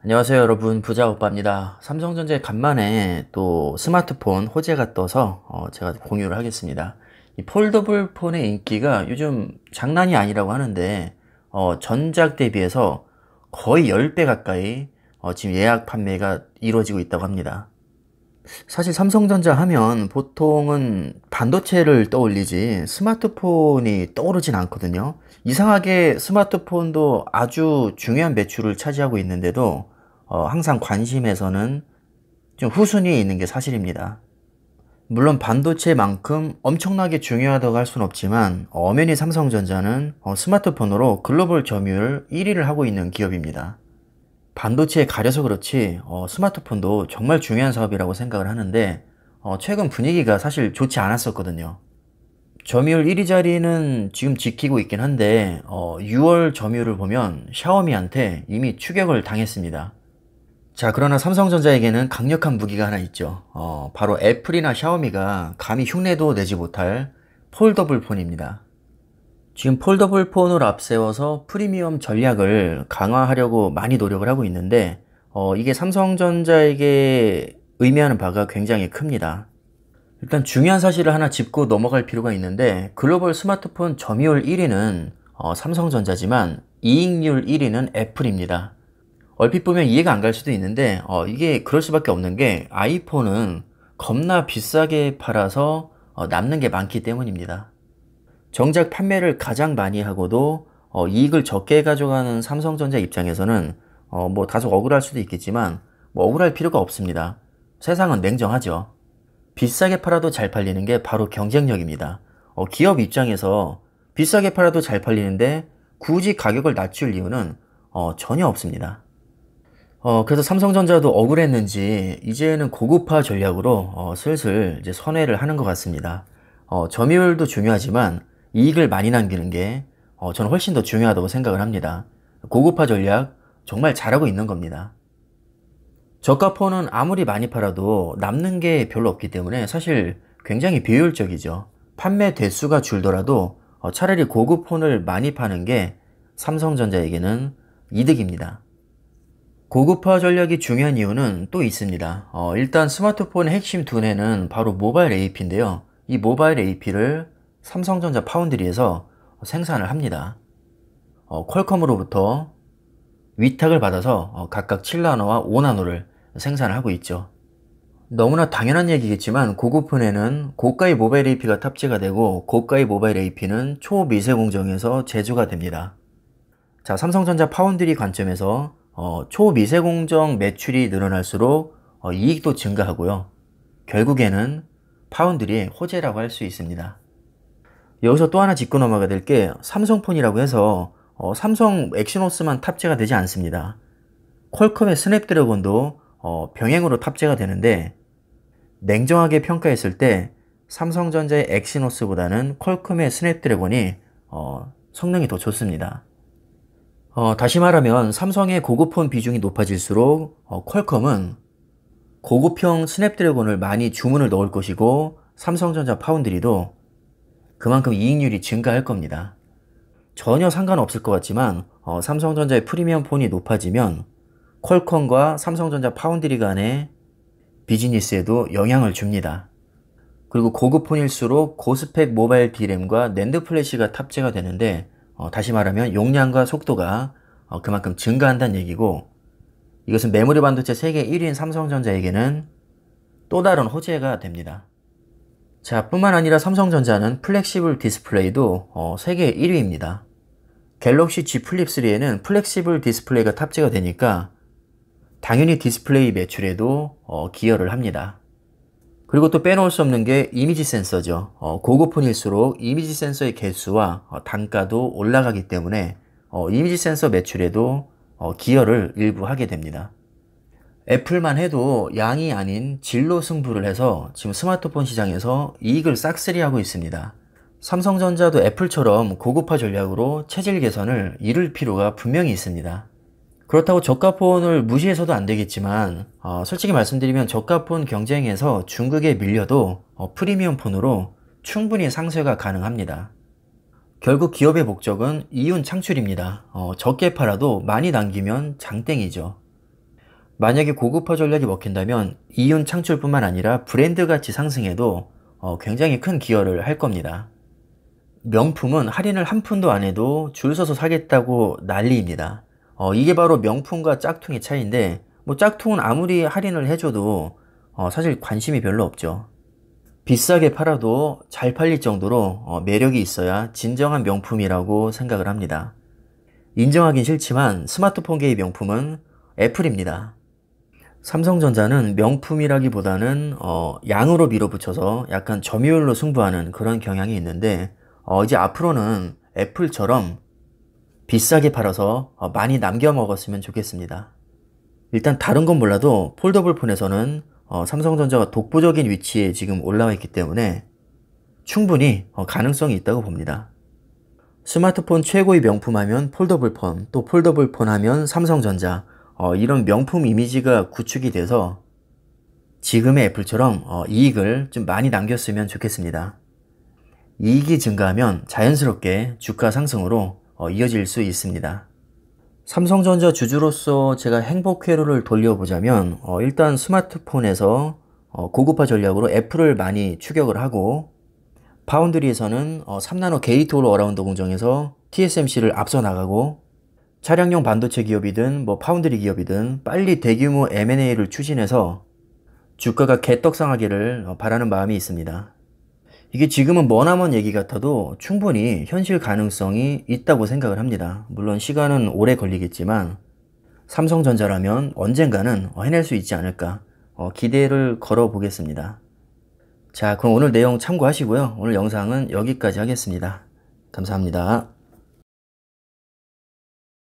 안녕하세요 여러분, 부자오빠입니다. 삼성전자에 간만에 또 스마트폰 호재가 떠서 제가 공유를 하겠습니다. 이 폴더블 폰의 인기가 요즘 장난이 아니라고 하는데 전작 대비해서 거의 10배 가까이 지금 예약 판매가 이루어지고 있다고 합니다. 사실 삼성전자 하면 보통은 반도체를 떠올리지 스마트폰이 떠오르진 않거든요. 이상하게 스마트폰도 아주 중요한 매출을 차지하고 있는데도 항상 관심에서는 좀 후순위에 있는 게 사실입니다. 물론 반도체만큼 엄청나게 중요하다고 할 수는 없지만 엄연히 삼성전자는 스마트폰으로 글로벌 점유율 1위를 하고 있는 기업입니다. 반도체에 가려서 그렇지 스마트폰도 정말 중요한 사업이라고 생각을 하는데 최근 분위기가 사실 좋지 않았었거든요. 점유율 1위 자리는 지금 지키고 있긴 한데 6월 점유율을 보면 샤오미한테 이미 추격을 당했습니다. 자, 그러나 삼성전자에게는 강력한 무기가 하나 있죠. 바로 애플이나 샤오미가 감히 흉내도 내지 못할 폴더블 폰입니다. 지금 폴더블 폰을 앞세워서 프리미엄 전략을 강화하려고 많이 노력을 하고 있는데 이게 삼성전자에게 의미하는 바가 굉장히 큽니다. 일단 중요한 사실을 하나 짚고 넘어갈 필요가 있는데 글로벌 스마트폰 점유율 1위는 삼성전자지만 이익률 1위는 애플입니다. 얼핏 보면 이해가 안 갈 수도 있는데 이게 그럴 수밖에 없는 게 아이폰은 겁나 비싸게 팔아서 남는 게 많기 때문입니다. 정작 판매를 가장 많이 하고도 이익을 적게 가져가는 삼성전자 입장에서는 뭐 다소 억울할 수도 있겠지만 뭐 억울할 필요가 없습니다. 세상은 냉정하죠. 비싸게 팔아도 잘 팔리는 게 바로 경쟁력입니다. 기업 입장에서 비싸게 팔아도 잘 팔리는데 굳이 가격을 낮출 이유는 전혀 없습니다. 그래서 삼성전자도 억울했는지 이제는 고급화 전략으로 슬슬 이제 선회를 하는 것 같습니다. 점유율도 중요하지만 이익을 많이 남기는 게 저는 훨씬 더 중요하다고 생각을 합니다. 고급화 전략 정말 잘하고 있는 겁니다. 저가 폰은 아무리 많이 팔아도 남는 게 별로 없기 때문에 사실 굉장히 비효율적이죠. 판매 대수가 줄더라도 차라리 고급 폰을 많이 파는 게 삼성전자에게는 이득입니다. 고급화 전략이 중요한 이유는 또 있습니다. 일단 스마트폰의 핵심 두뇌는 바로 모바일 AP인데요. 이 모바일 AP를 삼성전자 파운드리에서 생산을 합니다. 퀄컴으로부터 위탁을 받아서 각각 7나노와 5나노를 생산을 하고 있죠. 너무나 당연한 얘기겠지만 고급폰에는 고가의 모바일 AP가 탑재가 되고 고가의 모바일 AP는 초미세공정에서 제조가 됩니다. 자, 삼성전자 파운드리 관점에서 초미세공정 매출이 늘어날수록 이익도 증가하고요. 결국에는 파운드리의 호재라고 할 수 있습니다. 여기서 또 하나 짚고 넘어가야 될 게 삼성폰이라고 해서 삼성 엑시노스만 탑재가 되지 않습니다. 퀄컴의 스냅드래곤도 병행으로 탑재가 되는데 냉정하게 평가했을 때 삼성전자의 엑시노스보다는 퀄컴의 스냅드래곤이 성능이 더 좋습니다. 다시 말하면 삼성의 고급폰 비중이 높아질수록 퀄컴은 고급형 스냅드래곤을 많이 주문을 넣을 것이고 삼성전자 파운드리도 그만큼 이익률이 증가할 겁니다. 전혀 상관없을 것 같지만 삼성전자의 프리미엄 폰이 높아지면 퀄컴과 삼성전자 파운드리 간의 비즈니스에도 영향을 줍니다. 그리고 고급 폰일수록 고스펙 모바일 D램과 낸드 플래시가 탑재가 되는데 다시 말하면 용량과 속도가 그만큼 증가한다는 얘기고 이것은 메모리 반도체 세계 1위인 삼성전자에게는 또 다른 호재가 됩니다. 자, 뿐만 아니라 삼성전자는 플렉시블 디스플레이도 세계 1위입니다. 갤럭시 G 플립 3에는 플렉시블 디스플레이가 탑재가 되니까 당연히 디스플레이 매출에도 기여를 합니다. 그리고 또 빼놓을 수 없는 게 이미지 센서죠. 고급폰일수록 이미지 센서의 개수와 단가도 올라가기 때문에 이미지 센서 매출에도 기여를 일부 하게 됩니다. 애플만 해도 양이 아닌 질로 승부를 해서 지금 스마트폰 시장에서 이익을 싹쓸이하고 있습니다. 삼성전자도 애플처럼 고급화 전략으로 체질 개선을 이룰 필요가 분명히 있습니다. 그렇다고 저가폰을 무시해서도 안 되겠지만 솔직히 말씀드리면 저가폰 경쟁에서 중국에 밀려도 프리미엄 폰으로 충분히 상쇄가 가능합니다. 결국 기업의 목적은 이윤 창출입니다. 적게 팔아도 많이 남기면 장땡이죠. 만약에 고급화 전략이 먹힌다면 이윤 창출뿐만 아니라 브랜드 가치 상승에도 굉장히 큰 기여를 할 겁니다. 명품은 할인을 한 푼도 안 해도 줄 서서 사겠다고 난리입니다. 이게 바로 명품과 짝퉁의 차이인데, 뭐 짝퉁은 아무리 할인을 해줘도 사실 관심이 별로 없죠. 비싸게 팔아도 잘 팔릴 정도로 매력이 있어야 진정한 명품이라고 생각을 합니다. 인정하긴 싫지만 스마트폰계의 명품은 애플입니다. 삼성전자는 명품이라기보다는 양으로 밀어붙여서 약간 점유율로 승부하는 그런 경향이 있는데, 이제 앞으로는 애플처럼 비싸게 팔아서 많이 남겨 먹었으면 좋겠습니다. 일단 다른 건 몰라도 폴더블 폰에서는 삼성전자가 독보적인 위치에 지금 올라와 있기 때문에 충분히 가능성이 있다고 봅니다. 스마트폰 최고의 명품 하면 폴더블 폰, 또 폴더블 폰 하면 삼성전자, 이런 명품 이미지가 구축이 돼서 지금의 애플처럼 이익을 좀 많이 남겼으면 좋겠습니다. 이익이 증가하면 자연스럽게 주가 상승으로 이어질 수 있습니다. 삼성전자 주주로서 제가 행복 회로를 돌려보자면 일단 스마트폰에서 고급화 전략으로 애플을 많이 추격을 하고, 파운드리에서는 3나노 게이트 올 어라운드 공정에서 TSMC를 앞서 나가고, 차량용 반도체 기업이든 뭐 파운드리 기업이든 빨리 대규모 M&A를 추진해서 주가가 개떡상하기를 바라는 마음이 있습니다. 이게 지금은 머나먼 얘기 같아도 충분히 현실 가능성이 있다고 생각을 합니다. 물론 시간은 오래 걸리겠지만 삼성전자라면 언젠가는 해낼 수 있지 않을까 기대를 걸어 보겠습니다. 자, 그럼 오늘 내용 참고하시고요. 오늘 영상은 여기까지 하겠습니다. 감사합니다.